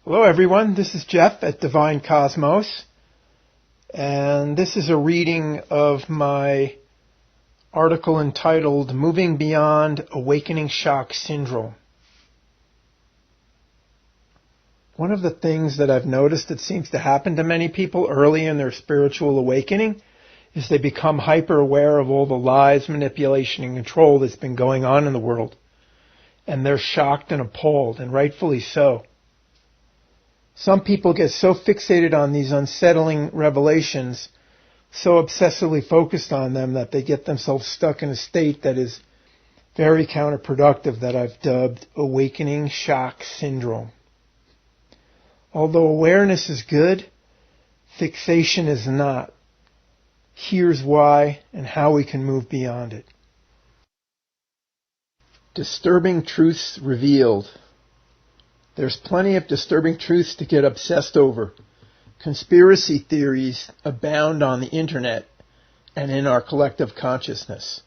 Hello everyone, this is Jeff at Divine Cosmos, and this is a reading of my article entitled Moving Beyond Awakening Shock Syndrome. One of the things that I've noticed that seems to happen to many people early in their spiritual awakening is they become hyper aware of all the lies, manipulation, and control that's been going on in the world, and they're shocked and appalled, and rightfully so. Some people get so fixated on these unsettling revelations, so obsessively focused on them, that they get themselves stuck in a state that is very counterproductive, that I've dubbed awakening shock syndrome. Although awareness is good, fixation is not. Here's why and how we can move beyond it. Disturbing truths revealed. There's plenty of disturbing truths to get obsessed over. Conspiracy theories abound on the internet and in our collective consciousness.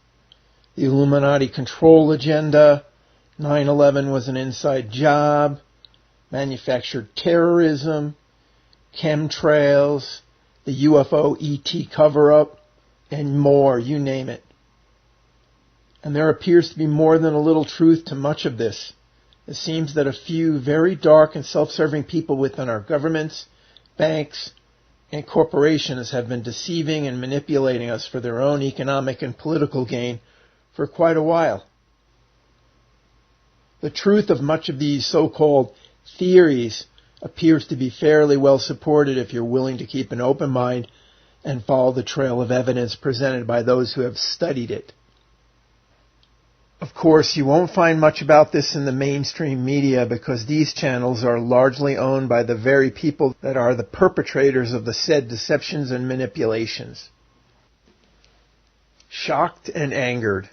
The Illuminati control agenda, 9/11 was an inside job, manufactured terrorism, chemtrails, the UFO ET cover-up, and more, you name it. And there appears to be more than a little truth to much of this. It seems that a few very dark and self-serving people within our governments, banks, and corporations have been deceiving and manipulating us for their own economic and political gain for quite a while. The truth of much of these so-called theories appears to be fairly well supported if you're willing to keep an open mind and follow the trail of evidence presented by those who have studied it. Of course, you won't find much about this in the mainstream media because these channels are largely owned by the very people that are the perpetrators of the said deceptions and manipulations. Shocked and angered.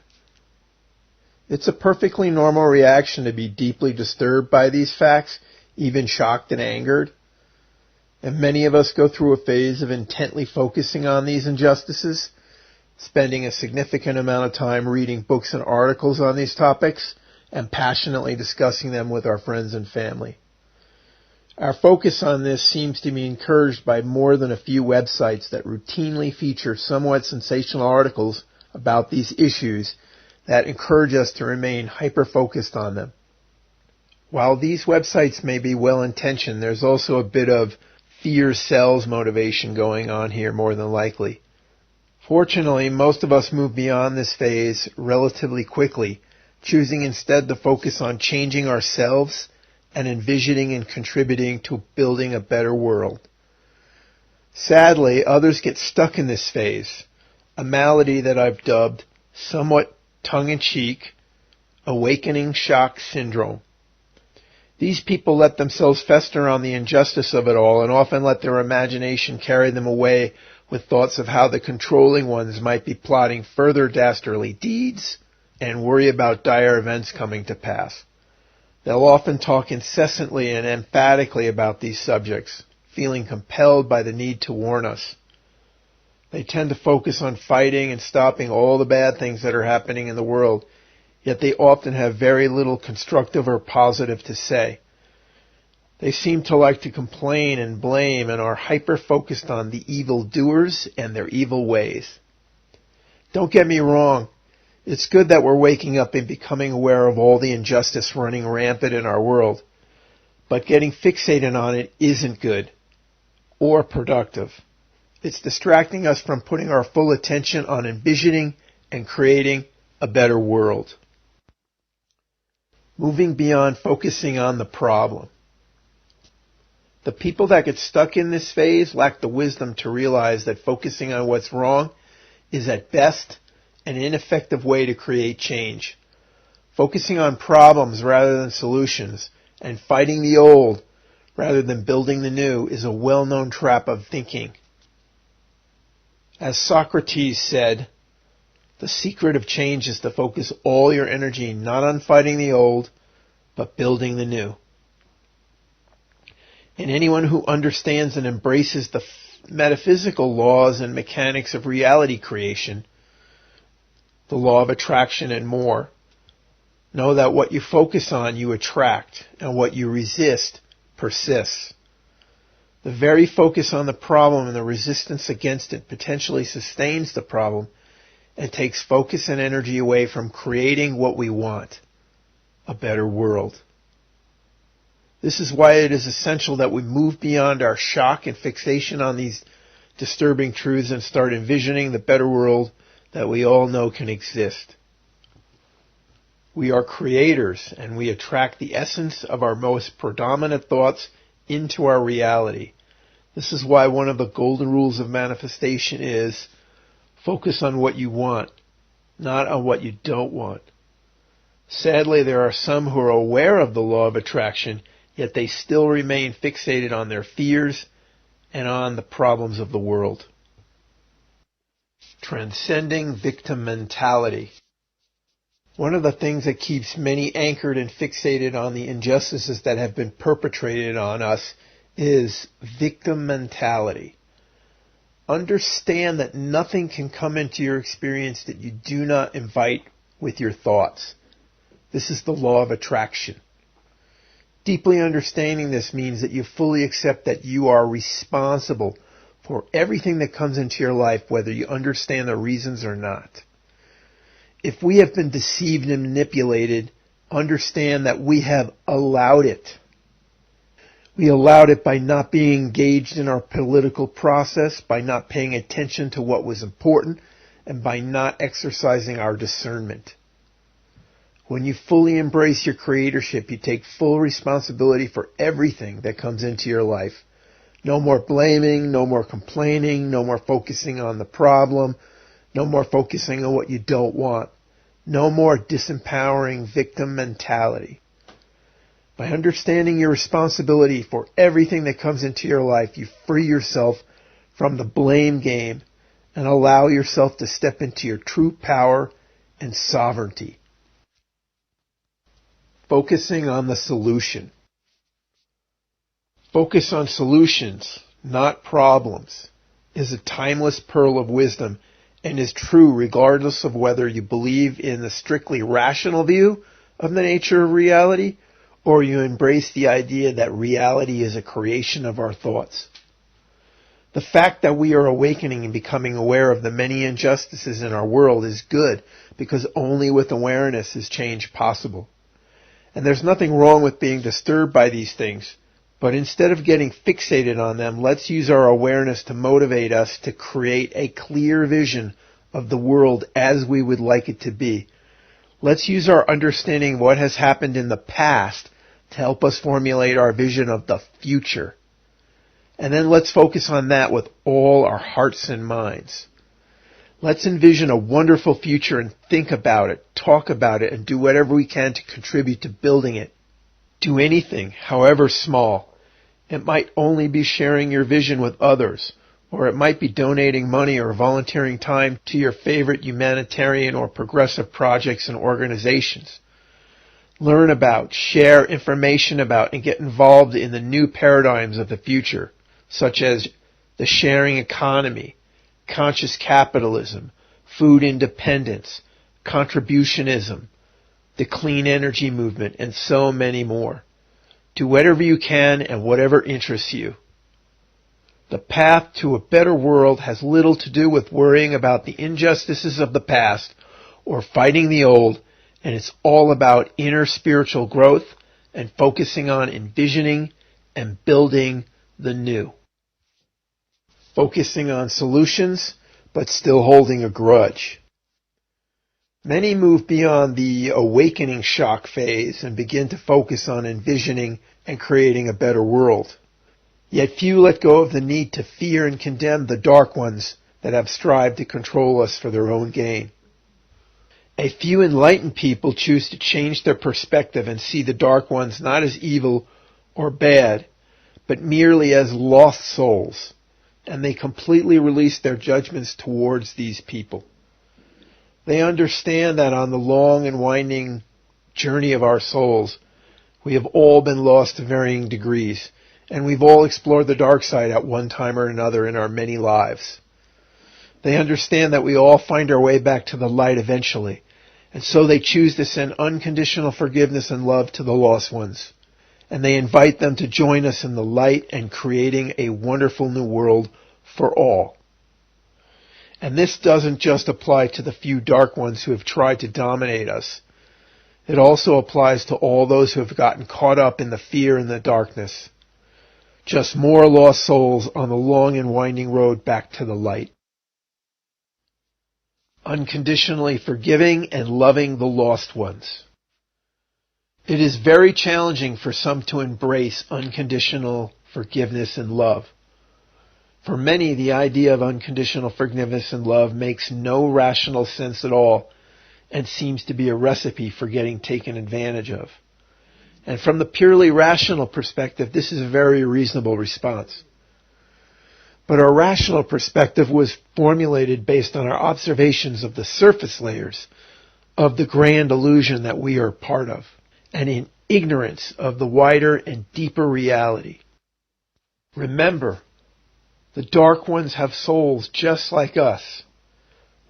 It's a perfectly normal reaction to be deeply disturbed by these facts, even shocked and angered. And many of us go through a phase of intently focusing on these injustices, spending a significant amount of time reading books and articles on these topics, and passionately discussing them with our friends and family. Our focus on this seems to be encouraged by more than a few websites that routinely feature somewhat sensational articles about these issues that encourage us to remain hyper-focused on them. While these websites may be well-intentioned, there's also a bit of fear sells motivation going on here more than likely. Fortunately, most of us move beyond this phase relatively quickly, choosing instead to focus on changing ourselves and envisioning and contributing to building a better world. Sadly, others get stuck in this phase, a malady that I've dubbed, somewhat tongue-in-cheek, awakening shock syndrome. These people let themselves fester on the injustice of it all and often let their imagination carry them away with thoughts of how the controlling ones might be plotting further dastardly deeds and worry about dire events coming to pass. They'll often talk incessantly and emphatically about these subjects, feeling compelled by the need to warn us. They tend to focus on fighting and stopping all the bad things that are happening in the world, yet they often have very little constructive or positive to say. They seem to like to complain and blame and are hyper-focused on the evil doers and their evil ways. Don't get me wrong. It's good that we're waking up and becoming aware of all the injustice running rampant in our world. But getting fixated on it isn't good or productive. It's distracting us from putting our full attention on envisioning and creating a better world. Moving beyond focusing on the problem. The people that get stuck in this phase lack the wisdom to realize that focusing on what's wrong is at best an ineffective way to create change. Focusing on problems rather than solutions and fighting the old rather than building the new is a well-known trap of thinking. As Socrates said, the secret of change is to focus all your energy not on fighting the old, but building the new. And anyone who understands and embraces the metaphysical laws and mechanics of reality creation, the law of attraction and more, know that what you focus on you attract, and what you resist persists. The very focus on the problem and the resistance against it potentially sustains the problem and takes focus and energy away from creating what we want, a better world. This is why it is essential that we move beyond our shock and fixation on these disturbing truths and start envisioning the better world that we all know can exist. We are creators, and we attract the essence of our most predominant thoughts into our reality. This is why one of the golden rules of manifestation is focus on what you want, not on what you don't want. Sadly, there are some who are aware of the law of attraction, yet they still remain fixated on their fears and on the problems of the world. Transcending victim mentality. One of the things that keeps many anchored and fixated on the injustices that have been perpetrated on us is victim mentality. Understand that nothing can come into your experience that you do not invite with your thoughts. This is the law of attraction. Deeply understanding this means that you fully accept that you are responsible for everything that comes into your life, whether you understand the reasons or not. If we have been deceived and manipulated, understand that we have allowed it. We allowed it by not being engaged in our political process, by not paying attention to what was important, and by not exercising our discernment. When you fully embrace your creatorship, you take full responsibility for everything that comes into your life. No more blaming, no more complaining, no more focusing on the problem, no more focusing on what you don't want. No more disempowering victim mentality. By understanding your responsibility for everything that comes into your life, you free yourself from the blame game and allow yourself to step into your true power and sovereignty. Focusing on the solution. Focus on solutions, not problems, is a timeless pearl of wisdom and is true regardless of whether you believe in the strictly rational view of the nature of reality or you embrace the idea that reality is a creation of our thoughts. The fact that we are awakening and becoming aware of the many injustices in our world is good because only with awareness is change possible. And there's nothing wrong with being disturbed by these things, but instead of getting fixated on them, let's use our awareness to motivate us to create a clear vision of the world as we would like it to be. Let's use our understanding of what has happened in the past to help us formulate our vision of the future. And then let's focus on that with all our hearts and minds. Let's envision a wonderful future and think about it, talk about it, and do whatever we can to contribute to building it. Do anything, however small. It might only be sharing your vision with others, or it might be donating money or volunteering time to your favorite humanitarian or progressive projects and organizations. Learn about, share information about, and get involved in the new paradigms of the future, such as the sharing economy, conscious capitalism, food independence, contributionism, the clean energy movement, and so many more. Do whatever you can and whatever interests you. The path to a better world has little to do with worrying about the injustices of the past or fighting the old, and it's all about inner spiritual growth and focusing on envisioning and building the new. Focusing on solutions, but still holding a grudge. Many move beyond the awakening shock phase and begin to focus on envisioning and creating a better world. Yet few let go of the need to fear and condemn the dark ones that have strived to control us for their own gain. A few enlightened people choose to change their perspective and see the dark ones not as evil or bad, but merely as lost souls, and they completely release their judgments towards these people. They understand that on the long and winding journey of our souls, we have all been lost to varying degrees, and we've all explored the dark side at one time or another in our many lives. They understand that we all find our way back to the light eventually, and so they choose to send unconditional forgiveness and love to the lost ones, and they invite them to join us in the light and creating a wonderful new world for all. And this doesn't just apply to the few dark ones who have tried to dominate us. It also applies to all those who have gotten caught up in the fear and the darkness. Just more lost souls on the long and winding road back to the light. Unconditionally forgiving and loving the lost ones. It is very challenging for some to embrace unconditional forgiveness and love. For many, the idea of unconditional forgiveness and love makes no rational sense at all and seems to be a recipe for getting taken advantage of. And from the purely rational perspective, this is a very reasonable response. But our rational perspective was formulated based on our observations of the surface layers of the grand illusion that we are part of, and in ignorance of the wider and deeper reality. Remember, the dark ones have souls just like us.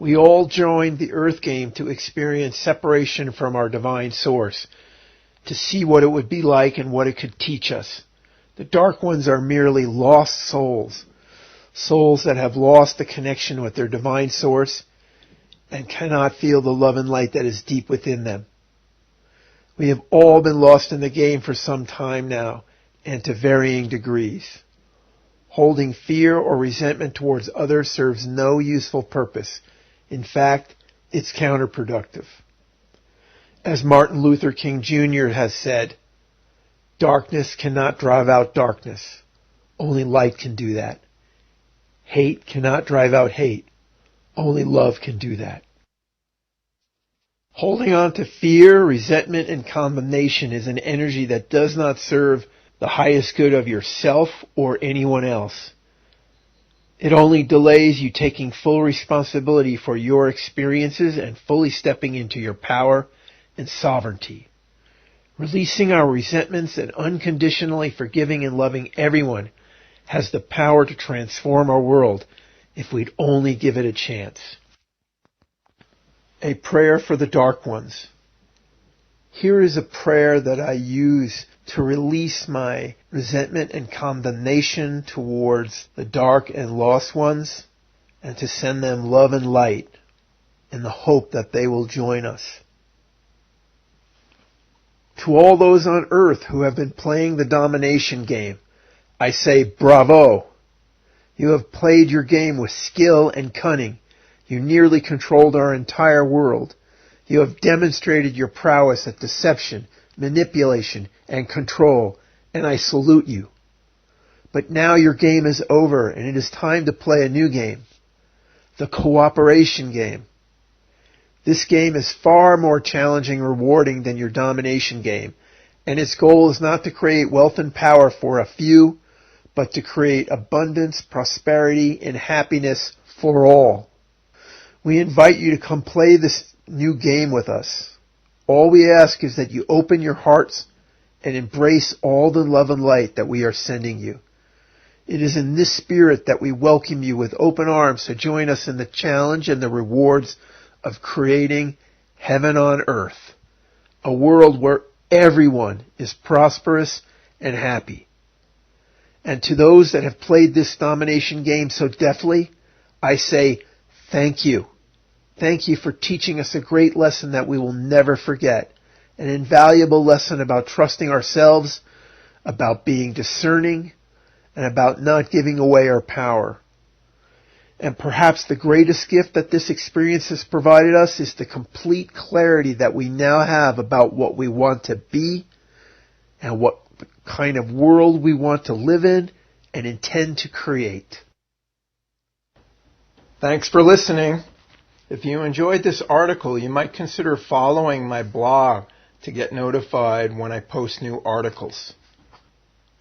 We all joined the earth game to experience separation from our divine source, to see what it would be like and what it could teach us. The dark ones are merely lost souls, souls that have lost the connection with their divine source and cannot feel the love and light that is deep within them. We have all been lost in the game for some time now, and to varying degrees. Holding fear or resentment towards others serves no useful purpose. In fact, it's counterproductive. As Martin Luther King Jr. has said, darkness cannot drive out darkness. Only light can do that. Hate cannot drive out hate. Only love can do that. Holding on to fear, resentment, and condemnation is an energy that does not serve the highest good of yourself or anyone else. It only delays you taking full responsibility for your experiences and fully stepping into your power and sovereignty. Releasing our resentments and unconditionally forgiving and loving everyone has the power to transform our world if we'd only give it a chance. A prayer for the dark ones. Here is a prayer that I use to release my resentment and condemnation towards the dark and lost ones, and to send them love and light in the hope that they will join us. To all those on earth who have been playing the domination game, I say bravo. You have played your game with skill and cunning. You nearly controlled our entire world. You have demonstrated your prowess at deception, manipulation, and control, and I salute you. But now your game is over, and it is time to play a new game. The cooperation game. This game is far more challenging and rewarding than your domination game, and its goal is not to create wealth and power for a few, but to create abundance, prosperity, and happiness for all. We invite you to come play this new game with us. All we ask is that you open your hearts and embrace all the love and light that we are sending you. It is in this spirit that we welcome you with open arms to join us in the challenge and the rewards of creating heaven on earth, a world where everyone is prosperous and happy. And to those that have played this domination game so deftly, I say thank you. Thank you for teaching us a great lesson that we will never forget, an invaluable lesson about trusting ourselves, about being discerning, and about not giving away our power. And perhaps the greatest gift that this experience has provided us is the complete clarity that we now have about what we want to be and what kind of world we want to live in and intend to create. Thanks for listening. If you enjoyed this article, you might consider following my blog to get notified when I post new articles.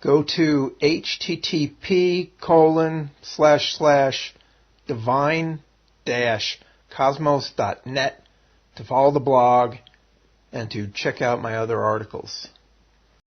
Go to http://divine-cosmos.net to follow the blog and to check out my other articles.